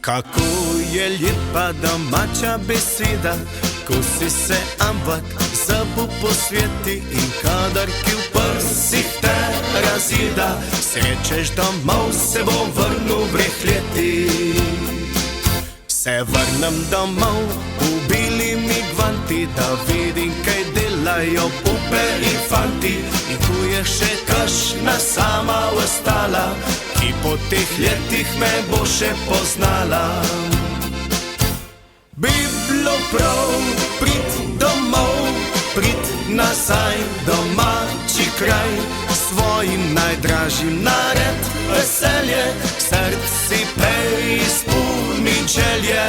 Kako je lepa domača beseda, ko si se ampak zabu posveti in kadar ki v prsih te razjeda, srečeš domov, se bom vrnil v leti. Se vrnem domov, ubili mi gvanti, da vidim, kaj delajo pupe in fanti. In tu je še kakšna sama ostala, ki po teh letih me bo še poznala. Bi bilo prav prit domov, prit nazaj, domači kraj, svojim najdražjim nared veselje, srci pej izpuni želje.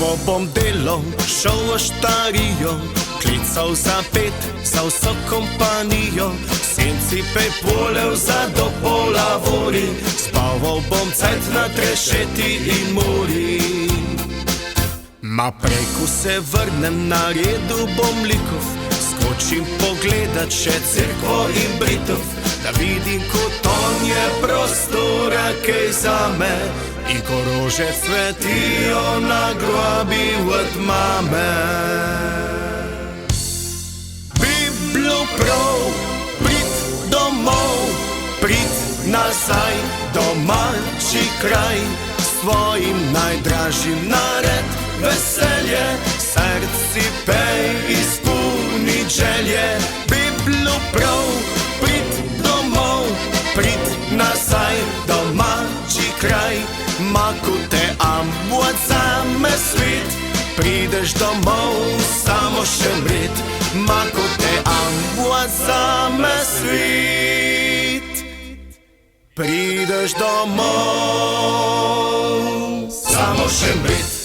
Prvo bom delal, šel v štarijo, klical za pet, za vso kompanijo, senci pej polev za do pola vori, spaval bom cajt na trešeti in mori. Ma prej, ko se vrnem, na redu bom likov, skočim pogledat še cerkvo in Britov, da vidim, kot on je prostora kaj zame in ko rože cvetijo na grobi od mame. Bi bilo prav prit domov, prit nazaj, domači kraj, svojim najdražjim nared veselje, srci pej izpuni želje. Bi bilo prav prit domov, prit nazaj, domači kraj, mako te ambuat zame svet, prideš domov, samo še mret, mako te ambuat zame svet, prideš domov, samo še mret.